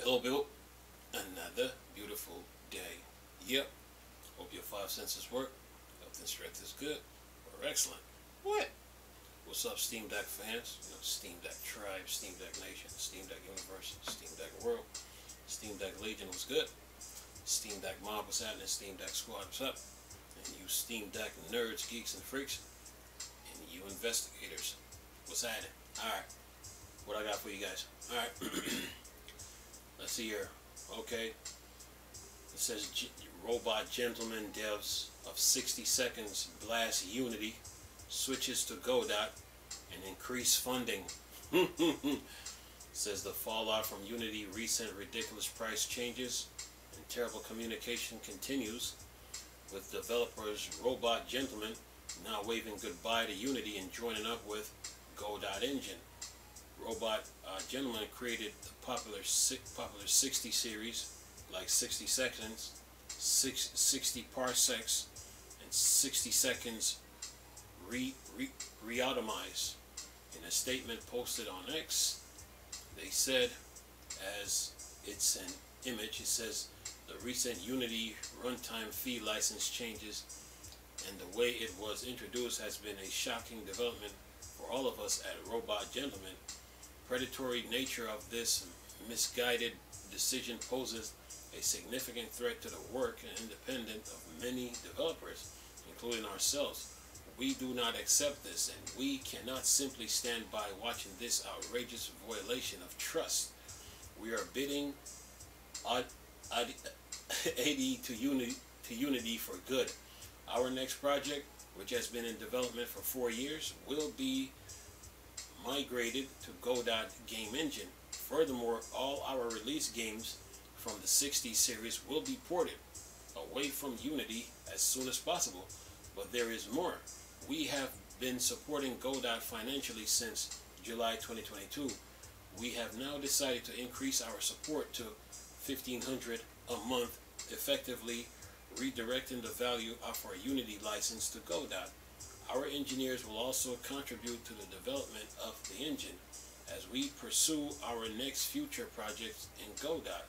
Hello, Bill. Another beautiful day. Yep. Hope your five senses work. Health and strength is good or excellent. What? What's up, Steam Deck fans? Steam Deck Tribe, Steam Deck Nation, Steam Deck Universe, Steam Deck World, Steam Deck Legion was good. Steam Deck Mob was happening. Steam Deck Squad was up. And you Steam Deck nerds, geeks, and freaks, and you investigators, what's happening? Alright. What I got for you guys? Alright. Let's see here. Okay. It says Robot Gentleman devs of 60 seconds blast Unity, switches to Godot, and increase funding. Says the fallout from Unity recent ridiculous price changes and terrible communication continues, with developers Robot Gentleman now waving goodbye to Unity and joining up with Godot Engine. Robot Gentleman created the popular 60 series, like 60 seconds, 60 parsecs, and 60 seconds re-automize. In a statement posted on X, they said, as it's an image, it says, the recent Unity runtime fee license changes and the way it was introduced has been a shocking development for all of us at Robot Gentleman. Predatory nature of this misguided decision poses a significant threat to the work and independence of many developers, including ourselves. We do not accept this, and we cannot simply stand by watching this outrageous violation of trust. We are bidding AD to Unity for good. Our next project, which has been in development for 4 years, will be migrated to Godot game engine. Furthermore, all our release games from the 60 series will be ported away from Unity as soon as possible. But there is more. We have been supporting Godot financially since July 2022. We have now decided to increase our support to $1,500 a month, effectively redirecting the value of our Unity license to Godot. Our engineers will also contribute to the development of the engine as we pursue our next future projects in Godot.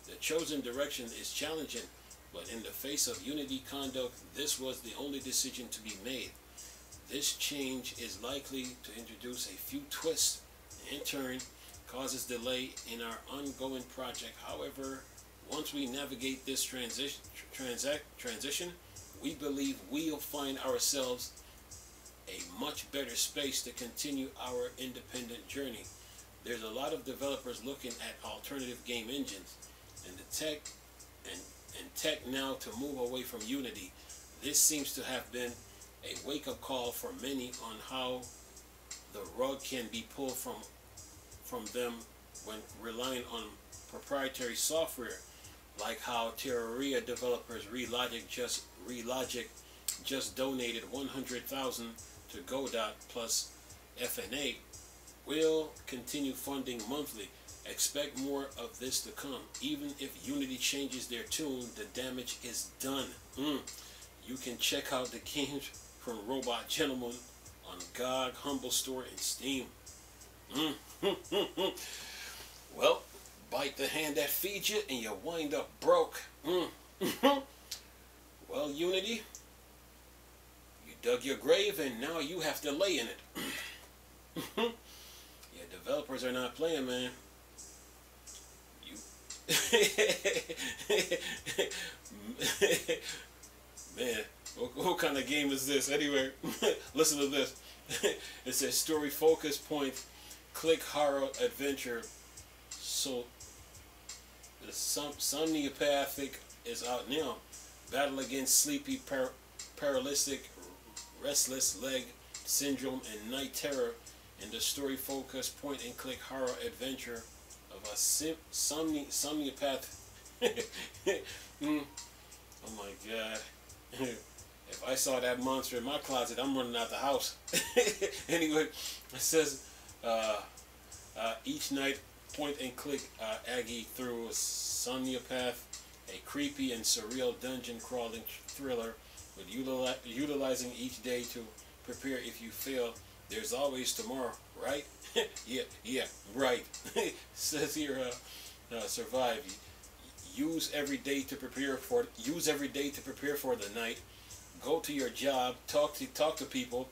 The chosen direction is challenging, but in the face of Unity conduct, this was the only decision to be made. This change is likely to introduce a few twists and in turn causes delay in our ongoing project. However, once we navigate this transition, we believe we'll find ourselves a much better space to continue our independent journey. There's a lot of developers looking at alternative game engines and the tech now to move away from Unity. This seems to have been a wake-up call for many on how the rug can be pulled from them when relying on proprietary software, like how Terraria developers Relogic just donated $100,000 to Godot plus FNA. Will continue funding monthly. Expect more of this to come. Even if Unity changes their tune, the damage is done. You can check out the games from Robot Gentleman on GOG, Humble Store, and Steam. Well, bite the hand that feeds you and you wind up broke. Well, Unity, you dug your grave and now you have to lay in it. Yeah, developers are not playing, man. Man, what kind of game is this? Anyway, listen to this. It says story focus point, click horror adventure. So the Somniopathic is out now. Battle against sleepy, paralytic, restless leg syndrome, and night terror in the story focus point and click horror adventure of a somniopath. Oh my god. If I saw that monster in my closet, I'm running out the house. Anyway, it says each night point and click Aggie through a somniopath, a creepy and surreal dungeon crawling thriller with utilizing each day to prepare. If you fail, there's always tomorrow, right? yeah, right. Says here, survive. Use every day to prepare for. Use every day to prepare for the night. Go to your job. Talk to people.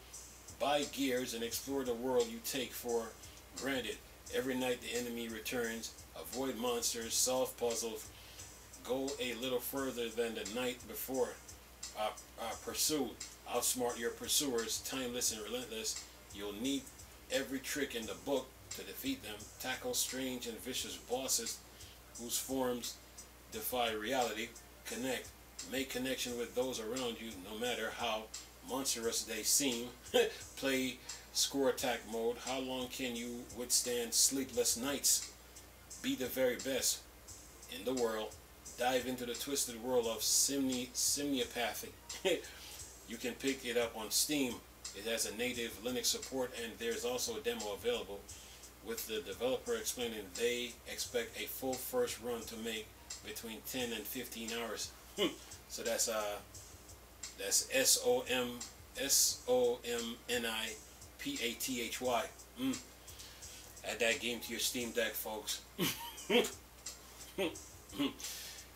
Buy gears and explore the world you take for granted. Every night the enemy returns. Avoid monsters. Solve puzzles. Go a little further than the night before. Pursue. Outsmart your pursuers. Timeless and relentless. You'll need every trick in the book to defeat them. Tackle strange and vicious bosses whose forms defy reality. Connect. Make connection with those around you, no matter how monstrous they seem. Play score attack mode. How long can you withstand sleepless nights? Be the very best in the world. Dive into the twisted world of simniopathy. You can pick it up on Steam. It has a native Linux support, and there's also a demo available, with the developer explaining they expect a full first run to make between 10 and 15 hours. So that's SOMNIPATHY. Add that game to your Steam Deck, folks.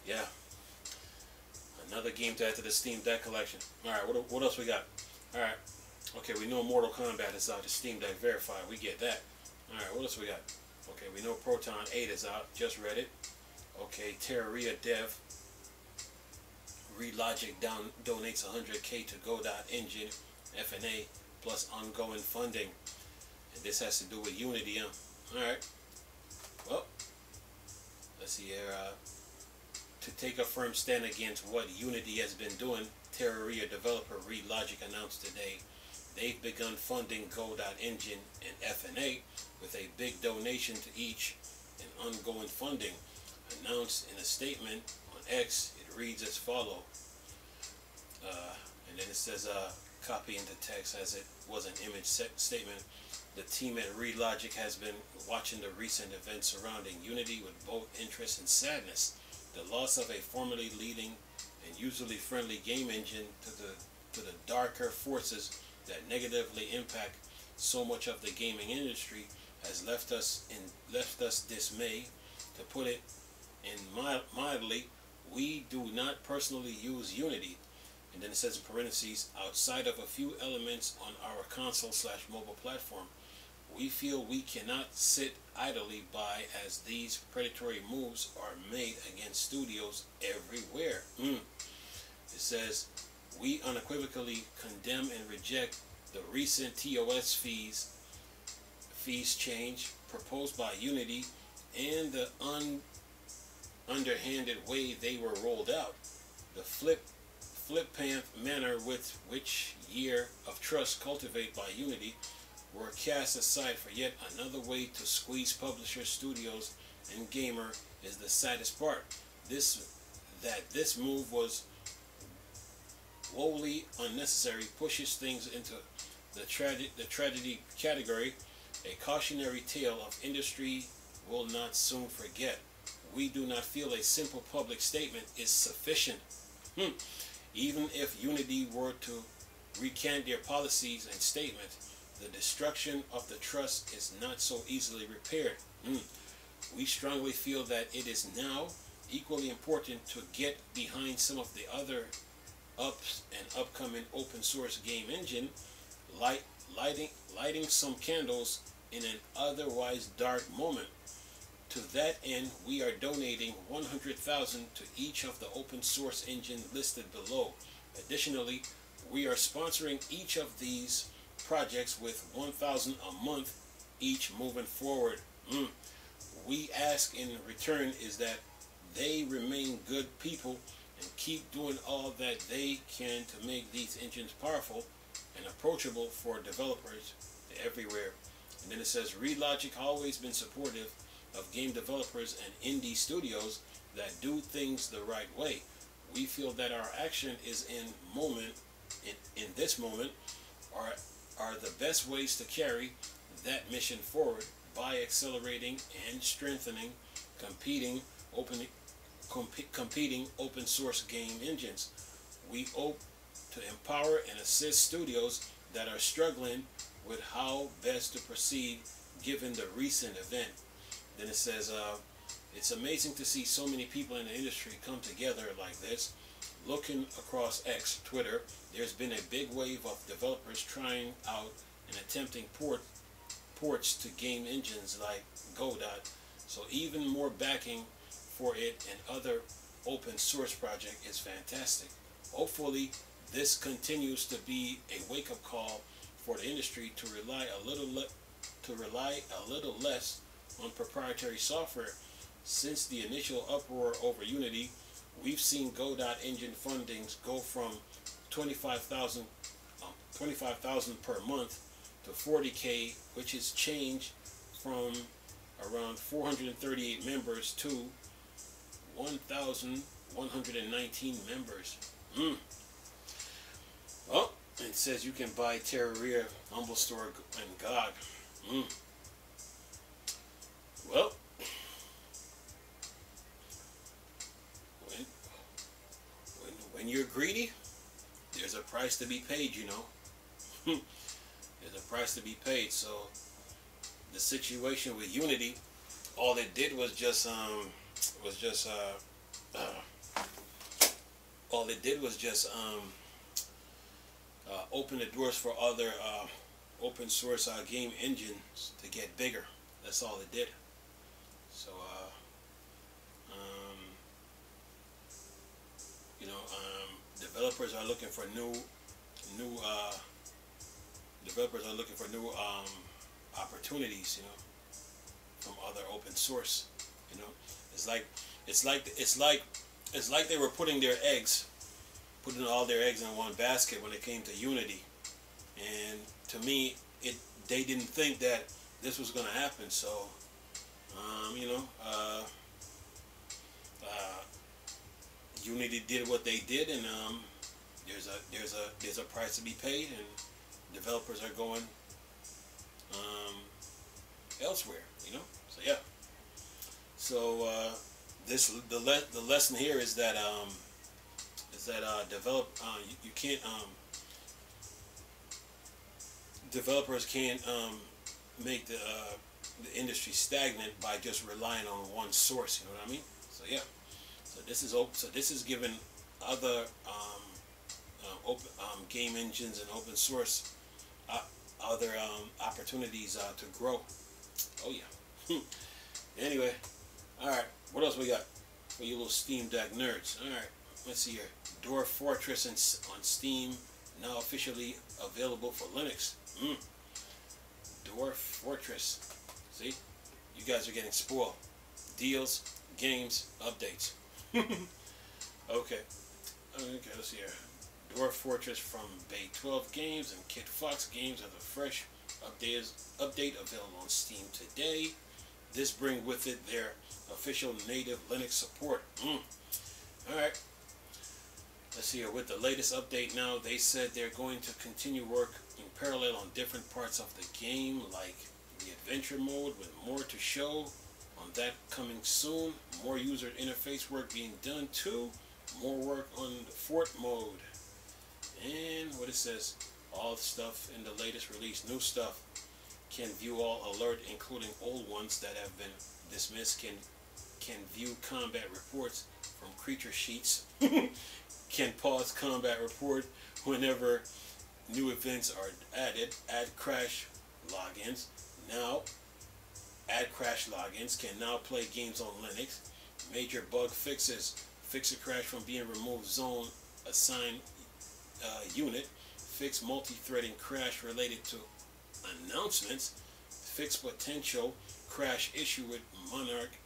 Yeah, another game to add to the Steam Deck collection. All right, what else we got? All right, okay, we know Mortal Kombat is out. The Steam Deck verified. We get that. All right, what else we got? Okay, we know Proton 8 is out. Just read it. Okay, Terraria Dev. Relogic donates 100K to Go.Engine FNA plus ongoing funding. And this has to do with Unity. Alright. Well, let's see here. To take a firm stand against what Unity has been doing, Terraria developer Relogic announced today they've begun funding Go.Engine and FNA with a big donation to each and ongoing funding. Announced in a statement on X, it reads as follows. And then it says, copy into text as it was an image statement. The team at Relogic has been watching the recent events surrounding Unity with both interest and sadness. The loss of a formerly leading and usually friendly game engine to the darker forces that negatively impact so much of the gaming industry has left us dismayed. To put it in mildly, we do not personally use Unity. And then it says in parentheses, outside of a few elements on our console/mobile platform, we feel we cannot sit idly by as these predatory moves are made against studios everywhere. It says, we unequivocally condemn and reject the recent TOS fees change proposed by Unity and the underhanded way they were rolled out. The flippant manner with which year of trust cultivated by Unity were cast aside for yet another way to squeeze publishers, studios, and gamer is the saddest part. This move was woefully unnecessary, pushes things into the tragedy category, a cautionary tale of industry will not soon forget. We do not feel a simple public statement is sufficient. Even if Unity were to recant their policies and statements, the destruction of the trust is not so easily repaired. We strongly feel that it is now equally important to get behind some of the other ups and upcoming open source game engine, lighting some candles in an otherwise dark moment. To that end, we are donating $100,000 to each of the open source engine listed below. Additionally, we are sponsoring each of these projects with $1,000 a month each moving forward. We ask in return is that they remain good people and keep doing all that they can to make these engines powerful and approachable for developers everywhere. And then it says, Relogic always been supportive of game developers and indie studios that do things the right way. We feel that our action is in this moment are the best ways to carry that mission forward by accelerating and strengthening competing open source game engines. We hope to empower and assist studios that are struggling with how best to proceed given the recent event. Then it says It's amazing to see so many people in the industry come together like this. Looking across X, Twitter, there's been a big wave of developers trying out and attempting ports to game engines like Godot. So even more backing for it and other open source project is fantastic. Hopefully this continues to be a wake-up call for the industry to rely a little less on proprietary software. Since the initial uproar over Unity, we've seen Godot engine fundings go from 25,000 per month to 40K, which has changed from around 438 members to 1,119 members. Oh, it says you can buy Terraria, Humble Store, and GOG. Well, when you're greedy, there's a price to be paid, you know. There's a price to be paid. So the situation with Unity, all it did was just open the doors for other open source game engines to get bigger. That's all it did. So developers are looking for new opportunities, you know, from other open source. You know, it's like they were putting all their eggs in one basket when it came to Unity, and to me, they didn't think that this was going to happen. So, Unity did what they did, and there's a price to be paid, and developers are going elsewhere. You know, so yeah. So the lesson here is that developers can't make the industry stagnant by just relying on one source. You know what I mean? So yeah. So this is open. So this is giving other open game engines and open source other opportunities to grow. Oh yeah. Anyway, all right. What else we got for you little Steam Deck nerds? All right. Let's see here. Dwarf Fortress on Steam now officially available for Linux. Dwarf Fortress. See, you guys are getting spoiled. Deals, games, updates. Okay. Let's see here. Dwarf Fortress from Bay 12 Games and Kid Fox Games have a fresh update available on Steam today. This brings with it their official native Linux support. Alright. Let's see here. With the latest update now, they said they're going to continue work in parallel on different parts of the game, like the adventure mode, with more to show on that coming soon. More user interface work being done too. More work on the fort mode. And what it says, all the stuff in the latest release, new stuff. Can view all alert, including old ones that have been dismissed. Can view combat reports from creature sheets. Can pause combat report whenever new events are added. Add crash logins. Now, add crash logins. Can now play games on Linux. Major bug fixes. Fix a crash from being removed zone. Assign unit. Fix multi-threading crash related to announcements. Fix potential crash issue with Monarch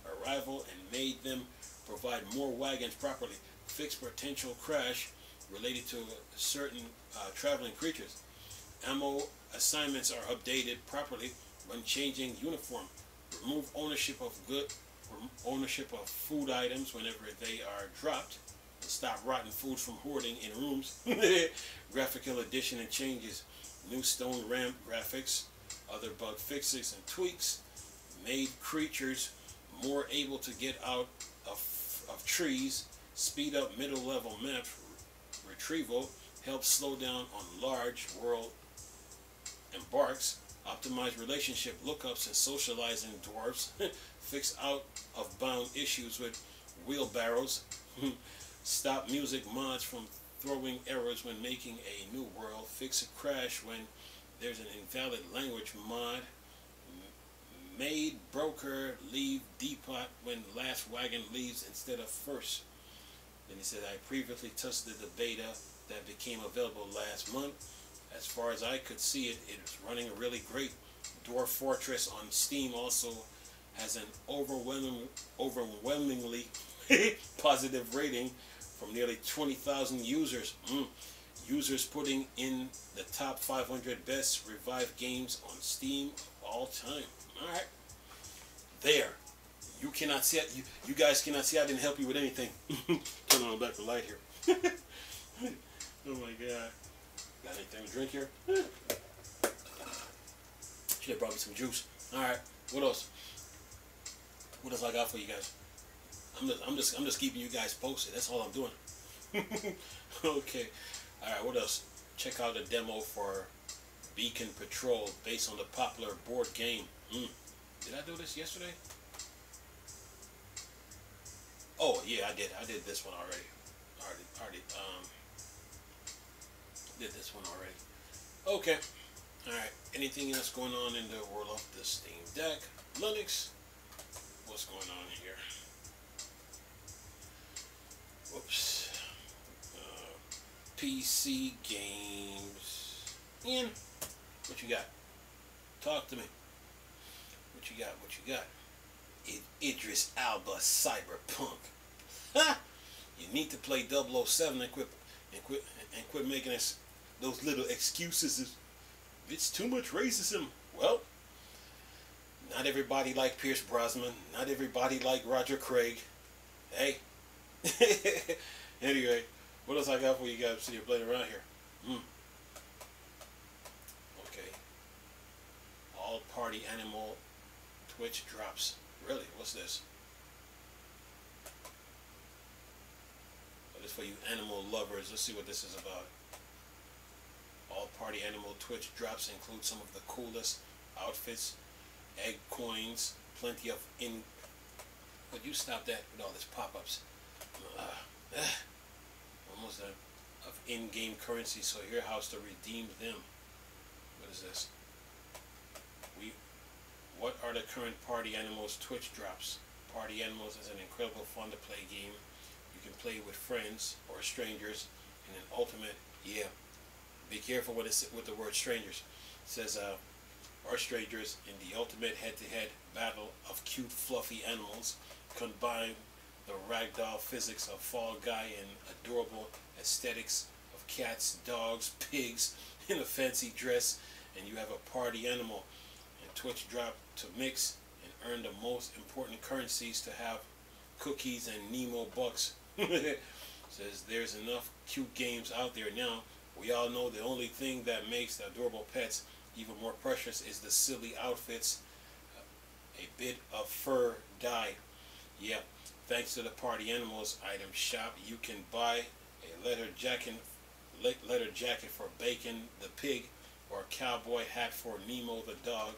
arrival and made them provide more wagons properly. Fix potential crash related to certain traveling creatures. Ammo assignments are updated properly when changing uniform. Remove ownership of food items whenever they are dropped. Stop rotten food from hoarding in rooms. Graphical addition and changes. New stone ramp graphics. Other bug fixes and tweaks. Made creatures more able to get out of trees. Speed up middle level map retrieval. Help slow down on large world embarks. optimize relationship lookups and socializing dwarfs, fix out-of-bound issues with wheelbarrows, stop music mods from throwing errors when making a new world, fix a crash when there's an invalid language mod, made broker leave depot when last wagon leaves instead of first. Then he said, I previously tested the beta that became available last month. As far as I could see it, it was running really great. Dwarf Fortress on Steam also has an overwhelmingly positive rating from nearly 20,000 users. Users putting in the top 500 best revived games on Steam of all time. Alright. There. You cannot see it. You guys cannot see I didn't help you with anything. Turn on back the light here. Oh my god. Got anything to drink here? Should have brought me some juice. Alright. What else? What else I got for you guys? I'm just keeping you guys posted. That's all I'm doing. Okay. Alright, what else? Check out the demo for Beacon Patrol based on the popular board game. Did I do this yesterday? Oh yeah, I did. I did this one already. Already did this one already. Okay. Alright. Anything else going on in the world of the Steam Deck? Linux? What's going on here? Whoops. PC games. Ian, what you got? Talk to me. What you got? What you got? Idris Elba Cyberpunk. Ha! You need to play 007 and quit making those little excuses. It's too much racism. Well, not everybody like Pierce Brosnan. Not everybody like Roger Craig. Hey. Anyway, what else I got for you guys? See you playing around here. Okay. All Party Animal Twitch drops. Really? What's this? Oh, this is for you animal lovers. Let's see what this is about. All Party Animal Twitch drops include some of the coolest outfits, egg coins, plenty of Would you stop that with all this pop-ups? Almost done. Of in-game currency, so your house to redeem them. What is this? What are the current Party Animals Twitch drops? Party Animals is an incredible fun to play game. You can play with friends or strangers in an ultimate, be careful with the word strangers. It says, or strangers in the ultimate head-to-head battle of cute, fluffy animals. Combine the ragdoll physics of Fall Guy and adorable aesthetics of cats, dogs, pigs in a fancy dress, and you have a party animal. And Twitch drop to mix and earn the most important currencies to have cookies and Nemo bucks. Says there's enough cute games out there now. We all know the only thing that makes the adorable pets even more precious is the silly outfits, a bit of fur dye. Yeah, thanks to the Party Animals item shop, you can buy a leather jacket for Bacon the pig, or a cowboy hat for Nemo the dog.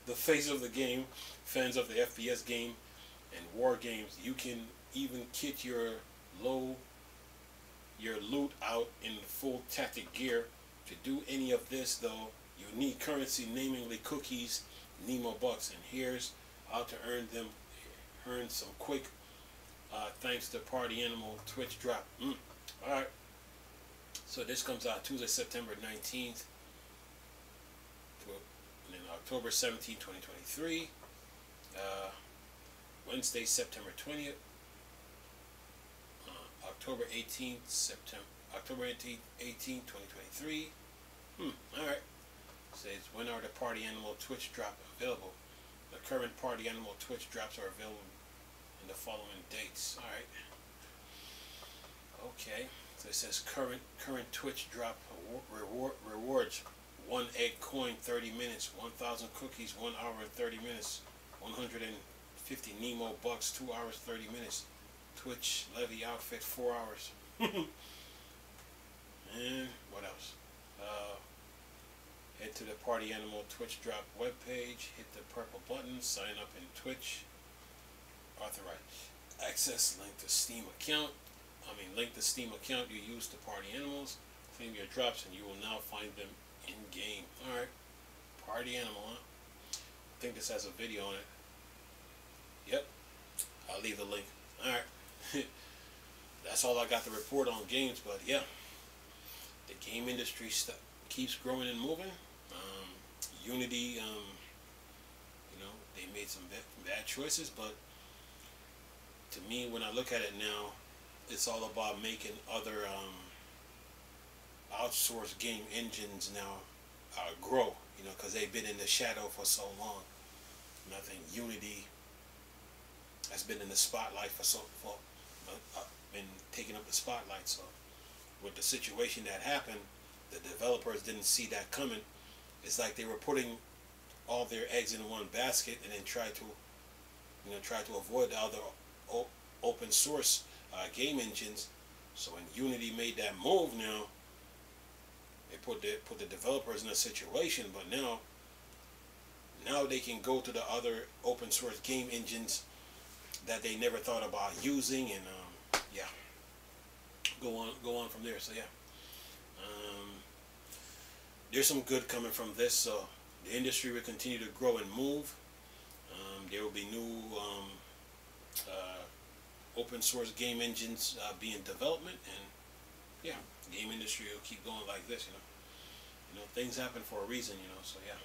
The face of the game, fans of the FPS game and war games. You can even kit your loot out in full tactic gear. To do any of this though, you need currency, namely cookies, Nemo bucks, and here's how to earn them. Earn some quick thanks to Party Animal Twitch drop. Alright, so this comes out Tuesday, September 19th, and then October 17th, 2023, Wednesday, September 20th, October 18th, October 18th, 2023. Alright. Says, when are the Party Animal Twitch drop available? The current Party Animal Twitch drops are available in the following dates. Alright. Okay. So it says current Twitch drop rewards: 1 egg coin 30 minutes, 1,000 cookies 1 hour and 30 minutes, 150 Nemo bucks 2 hours 30 minutes, Twitch levy outfit 4 hours. And what else? head to the Party Animal Twitch Drop webpage, hit the purple button, sign up in Twitch, authorize access, link the Steam account. Link the Steam account you use to Party Animals, claim your drops, and you will now find them in game. Alright, Party Animal, huh? I think this has a video on it. Yep, I'll leave the link. Alright, that's all I got to report on games, but yeah, the game industry keeps growing and moving. Unity, they made some bad choices, but to me, when I look at it now, it's all about making other outsourced game engines now grow, because they've been in the shadow for so long. And I think Unity has been in the spotlight been taking up the spotlight. So with the situation that happened, the developers didn't see that coming. It's like they were putting all their eggs in one basket and then try to avoid the other open source game engines. So when Unity made that move, now they put the developers in a situation, but now they can go to the other open source game engines that they never thought about using, and yeah, go on from there. So yeah, there's some good coming from this. So the industry will continue to grow and move. There will be new open source game engines be in development, and yeah, the game industry will keep going like this. Things happen for a reason. So yeah.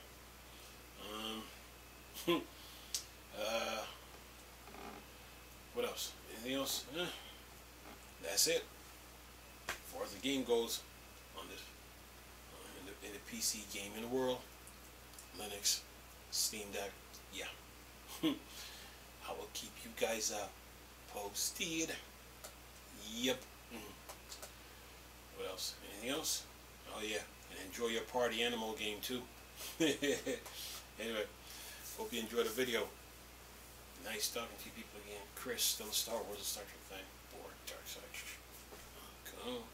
What else? Anything else? That's it. As far as the game goes, on this in the PC gaming world, Linux, Steam Deck, yeah. I will keep you guys posted. Yep. What else? Anything else? Oh yeah, and enjoy your Party Animal game too. Anyway, hope you enjoyed the video. Nice talking to you people again. Chris, still a Star Wars and Star Trek fan. Bored, dark side. Go.